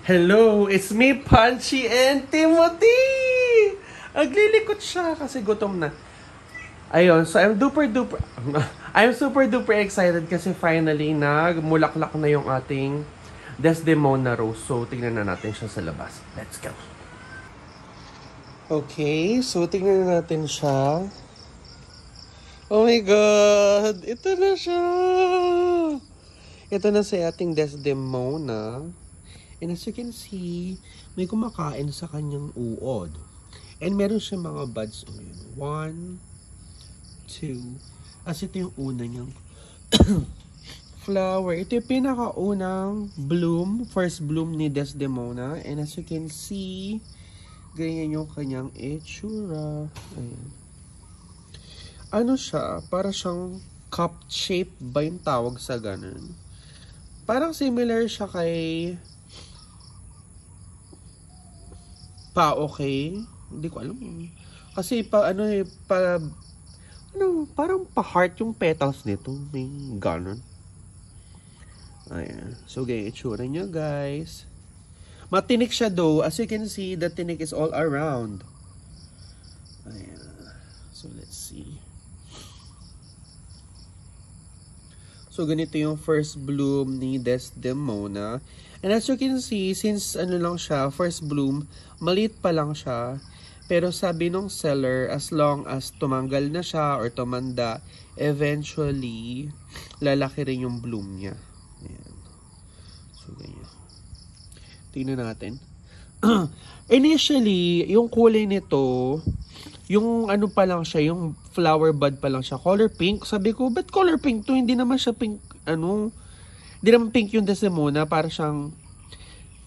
Hello, it's me, Punchy and Timothy! Aglilikot siya kasi gutom na. Ayun, so I'm super duper excited kasi finally nagmulaklak na yung ating Desdemona Rose. So, tingnan na natin siya sa labas. Let's go! Okay, so tingnan na natin siya. Oh my God! Ito na siya! Ito na si ating Desdemona. And as you can see, may kumakain sa kanyang uod. And meron siya mga buds. 1, 2. As ito yung una niyang flower. Ito yung pinakaunang bloom, first bloom ni Desdemona. And as you can see, ganyan yung kanyang itsura. Ayan. Ano siya? Para siyang cup shape ba yung tawag sa ganun? Parang similar siya kay okay. Hindi ko alam. Kasi parang pa-heart yung petals nito. May ganun. Ayan. So, ganyan itsura niya, guys. Matinik siya though. As you can see, the tinik is all around. Ayan. So, let's see. So, ganito yung first bloom ni Desdemona. And as you can see, since lang siya, first bloom, maliit pa lang siya. Pero sabi nung seller, as long as tumanggal na siya or tumanda, eventually, lalaki rin yung bloom niya. Ayan. So, ganyan. Tingnan natin. Initially, yung kulay nito, yung ano pa lang siya, yung flower bud pa lang siya, color pink. Sabi ko, ba't color pink to? Hindi naman siya pink, hindi naman pink yung Desdemona, para siyang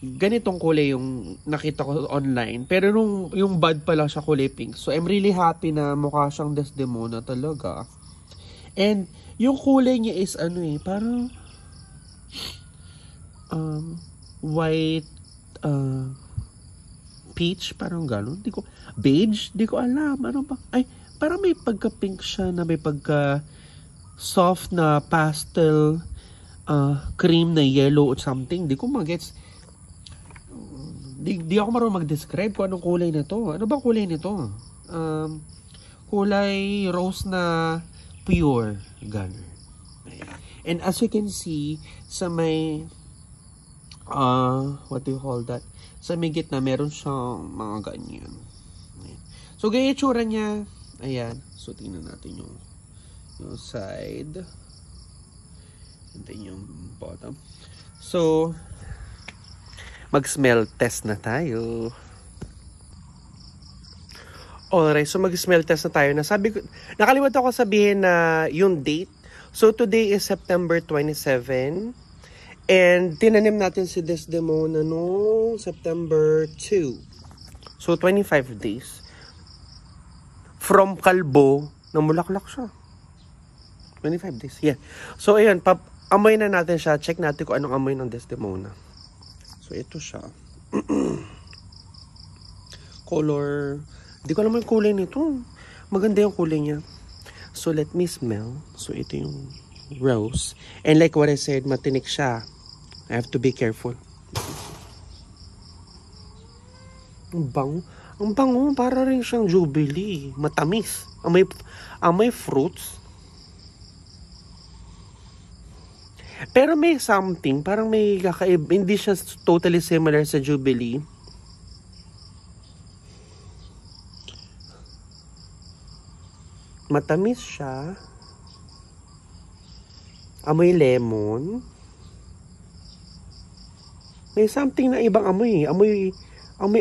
ganitong kulay yung nakita ko online. Pero yung bud pa lang siya kulay pink. So, I'm really happy na mukha siyang Desdemona talaga. And, yung kulay niya is parang white, peach, parang gano'n. Beige? Di ko alam. Ano ba? Ay, parang may pagka-pink siya na may pagka-soft na pastel cream na yellow or something. Di ko magets. Di ako marunong mag-describe kung anong kulay nito. Ano ba kulay nito? Kulay rose na pure. Gano'n. And as you can see, sa may what do you call that? Sa may gitna, meron siyang mga ganyan. Ayan. So, ganyan yung tsura niya. Ayan. So, tingnan natin yung side. And then yung bottom. So, mag-smell test na tayo. Alright, so mag-smell test na tayo. Nakalimutan ko sabihin na yung date. So, today is September 27. And tinanim natin si Desdemona no September 2. So, 25 days. From kalbo, namulaklak siya. 25 days, yeah. So, ayan, amoy na natin siya. Check natin kung anong amoy ng Desdemona. So, ito siya. Color. Di ko alam yung kulay nito. Maganda yung kulay niya. So, let me smell. So, ito yung rose. And like what I said, matinik siya. I have to be careful. Ang bango. Ang bango. Para rin siyang jubilee. Matamis. Amoy fruits. Pero may something. Parang may kakaib. Hindi siya totally similar sa jubilee. Matamis siya. Amoy lemon. May something na ibang amoy. Amoy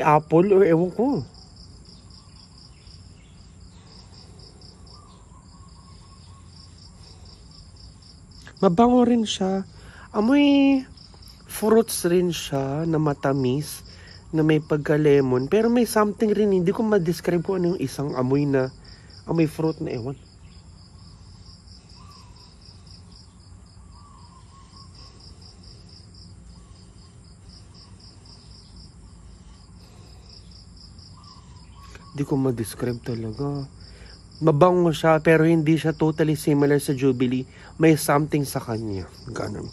apple or ewan ko. Mabango rin siya. Amoy fruits rin siya na matamis, na may pagka-lemon. Pero may something rin, hindi ko ma-describe kung ano yung isang amoy na amoy fruit na ewan. Hindi ko ma-describe talaga. Mabango siya, pero hindi siya totally similar sa Jubilee. May something sa kanya. Ganun.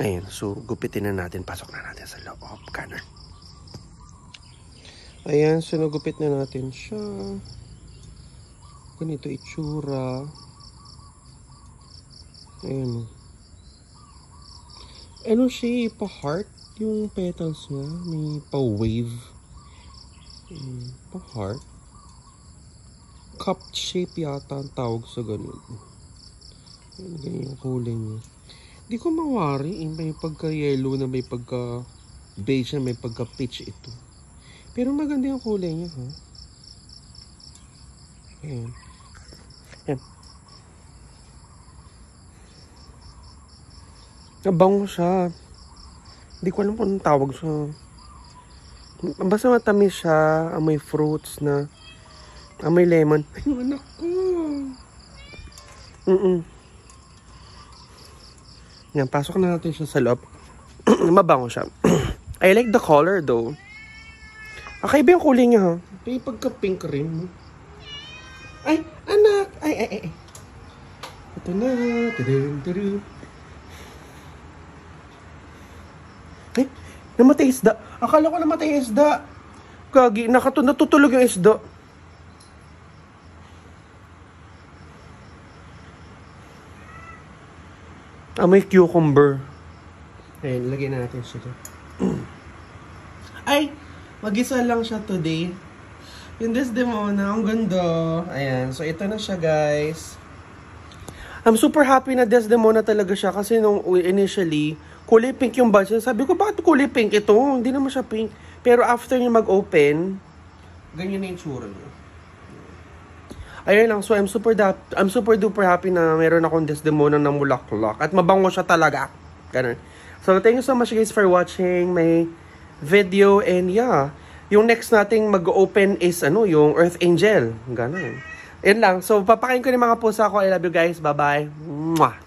Ayan, so gupitin na natin. Pasok na natin sa loob. Kanan. Ayan, so nagupit na natin siya. Ganito itsura. Ayan. Ano siya, pa-heart yung petals niya. May pa-wave. Pa-heart. Cup shape yata ang tawag sa ganun. Ganyan yung kulay niya. Di ko mawari. May pagka-yellow na may pagka-beige na may pagka-peach ito. Pero maganda yung kulay niya, ha? Ayan. Ayan. Nabango siya. Hindi ko alam kung anong tawag siya. Basta matamis siya. Amoy fruits na. Amoy lemon. Ay, yung anak ko. Yan, pasok na natin siya sa loob. Mabango siya. I like the color though. Kakaiba yung kulay niya, ha? May pagka-pink rin. Ay, anak! Ay. Ito na. Tudun. Ay, namatay isda. Akala ko namatay isda. Gagi, natutulog yung isda. May cucumber. Ayun, lagyan na natin siya. Ay! Mag-isa lang siya today. Yung Desdemona, ang ganda. Ayan, so ito na siya, guys. I'm super happy na Desdemona talaga siya kasi nung initially, kulay pink yung batch. Sabi ko, bakit kulay pink ito? Hindi naman siya pink. Pero after niya mag-open, ganyan na yung tsura niya. Ayun lang, so I'm super duper happy na meron akong Desdemona na mulaklak. At mabango siya talaga. Ganun. So thank you so much guys for watching my video, and yeah, yung next nating mag-open is yung Earth Angel. Ganun. Yun lang. So papakain ko ng mga pusa ko. I love you guys. Bye-bye. Mwah!